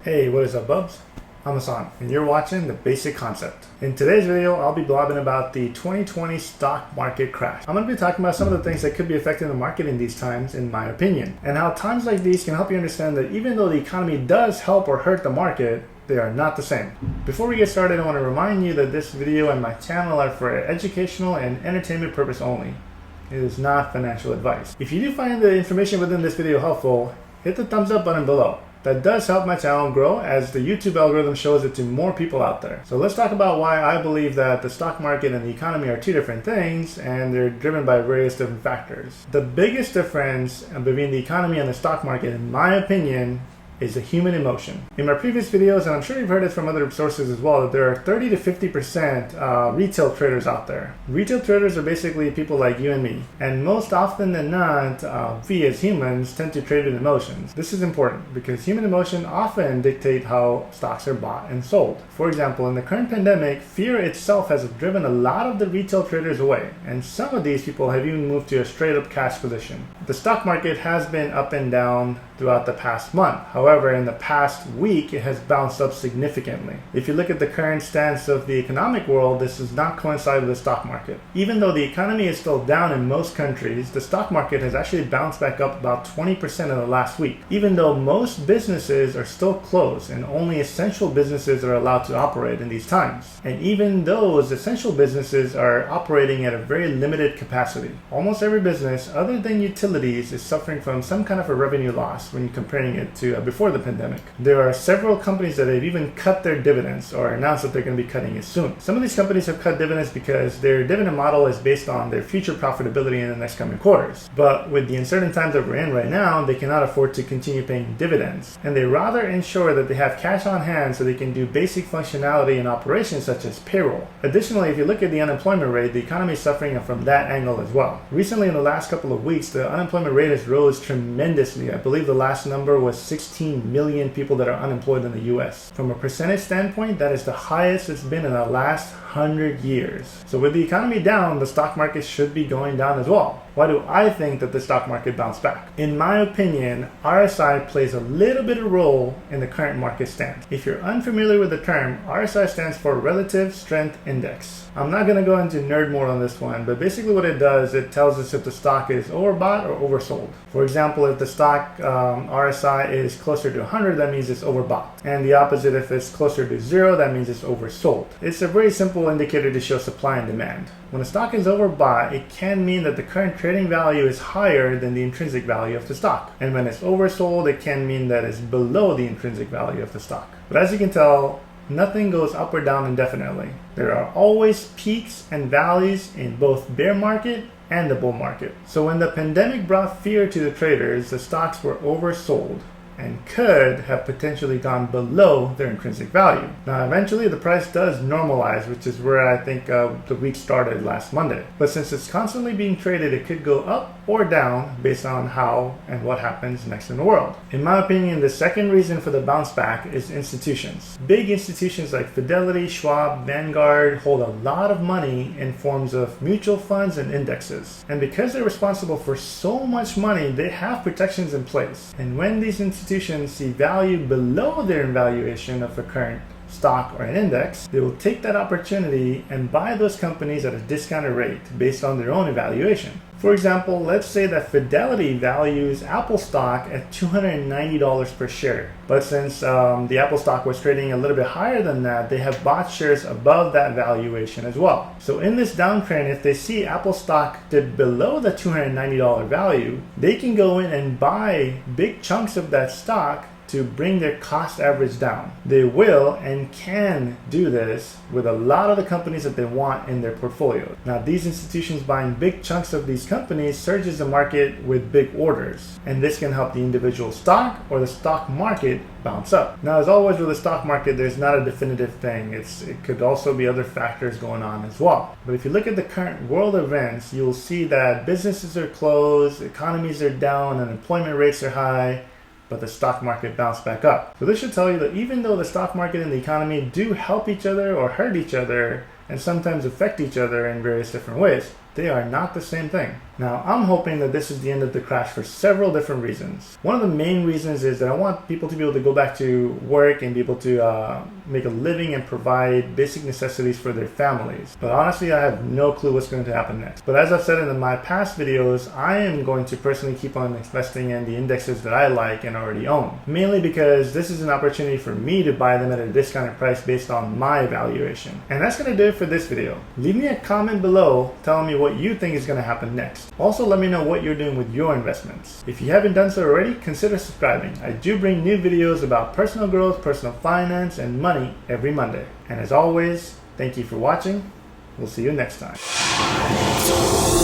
Hey, what is up, bubs? I'm Hassan, and you're watching The Basic Concept. In today's video, I'll be blogging about the 2020 stock market crash. I'm going to be talking about some of the things that could be affecting the market in these times, in my opinion, and how times like these can help you understand that even though the economy does help or hurt the market, they are not the same. Before we get started, I want to remind you that this video and my channel are for educational and entertainment purpose only. It is not financial advice. If you do find the information within this video helpful, hit the thumbs up button below. That does help my channel grow as the YouTube algorithm shows it to more people out there. So let's talk about why I believe that the stock market and the economy are two different things, and they're driven by various different factors. The biggest difference between the economy and the stock market, in my opinion, is the human emotion. In my previous videos, and I'm sure you've heard it from other sources as well, that there are 30 to 50% retail traders out there. Retail traders are basically people like you and me. And most often than not, we as humans tend to trade with emotions. This is important because human emotion often dictate how stocks are bought and sold. For example, in the current pandemic, fear itself has driven a lot of the retail traders away. And some of these people have even moved to a straight up cash position. The stock market has been up and down throughout the past month. However, in the past week, it has bounced up significantly. If you look at the current stance of the economic world, this does not coincide with the stock market. Even though the economy is still down in most countries, the stock market has actually bounced back up about 20% in the last week. Even though most businesses are still closed and only essential businesses are allowed to operate in these times. And even those essential businesses are operating at a very limited capacity. Almost every business, other than utilities, is suffering from some kind of a revenue loss when you're comparing it to before the pandemic. There are several companies that have even cut their dividends or announced that they're going to be cutting it soon. Some of these companies have cut dividends because their dividend model is based on their future profitability in the next coming quarters. But with the uncertain times that we're in right now, they cannot afford to continue paying dividends. And they rather ensure that they have cash on hand so they can do basic functionality in operations such as payroll. Additionally, if you look at the unemployment rate, the economy is suffering from that angle as well. Recently, in the last couple of weeks, the unemployment rate has rose tremendously. I believe the last number was 16 million people that are unemployed in the US. From a percentage standpoint, that is the highest it's been in the last 100 years. So with the economy down, the stock market should be going down as well. Why do I think that the stock market bounced back? In my opinion, RSI plays a little bit of role in the current market stance. If you're unfamiliar with the term, RSI stands for Relative Strength Index. I'm not going to go into nerd mode on this one, but basically what it does, it tells us if the stock is overbought or oversold. For example, if the stock RSI is closer to 100, that means it's overbought. And the opposite, if it's closer to 0, that means it's oversold. It's a very simple indicator to show supply and demand. When a stock is overbought, it can mean that the current trading value is higher than the intrinsic value of the stock. And when it's oversold, it can mean that it's below the intrinsic value of the stock. But as you can tell, nothing goes up or down indefinitely. There are always peaks and valleys in both bear market and the bull market. So when the pandemic brought fear to the traders, the stocks were oversold and could have potentially gone below their intrinsic value. Now eventually the price does normalize, which is where I think the week started last Monday. But since it's constantly being traded, it could go up or down based on how and what happens next in the world. In my opinion, the second reason for the bounce back is institutions. Big institutions like Fidelity, Schwab, Vanguard hold a lot of money in forms of mutual funds and indexes. And because they're responsible for so much money, they have protections in place. And when these institutions see value below their valuation of a current stock or an index, they will take that opportunity and buy those companies at a discounted rate based on their own evaluation. For example, let's say that Fidelity values Apple stock at $290 per share. But since the Apple stock was trading a little bit higher than that, they have bought shares above that valuation as well. So in this downtrend, if they see Apple stock dip below the $290 value, they can go in and buy big chunks of that stock to bring their cost average down. They will and can do this with a lot of the companies that they want in their portfolio. Now, these institutions buying big chunks of these companies surges the market with big orders, and this can help the individual stock or the stock market bounce up. Now, as always with the stock market, there's not a definitive thing. It could also be other factors going on as well. But if you look at the current world events, you'll see that businesses are closed, economies are down, unemployment rates are high, but the stock market bounced back up. So this should tell you that even though the stock market and the economy do help each other or hurt each other and sometimes affect each other in various different ways, They are not the same thing. Now, I'm hoping that this is the end of the crash for several different reasons. One of the main reasons is that I want people to be able to go back to work and be able to make a living and provide basic necessities for their families. But honestly, I have no clue what's going to happen next. But as I've said in my past videos, I am going to personally keep on investing in the indexes that I like and already own. Mainly because this is an opportunity for me to buy them at a discounted price based on my evaluation. And that's going to do it for this video. Leave me a comment below telling me what you think is going to happen next. Also, let me know what you're doing with your investments. If you haven't done so already, consider subscribing. I do bring new videos about personal growth, personal finance, and money every Monday. And as always, thank you for watching. We'll see you next time.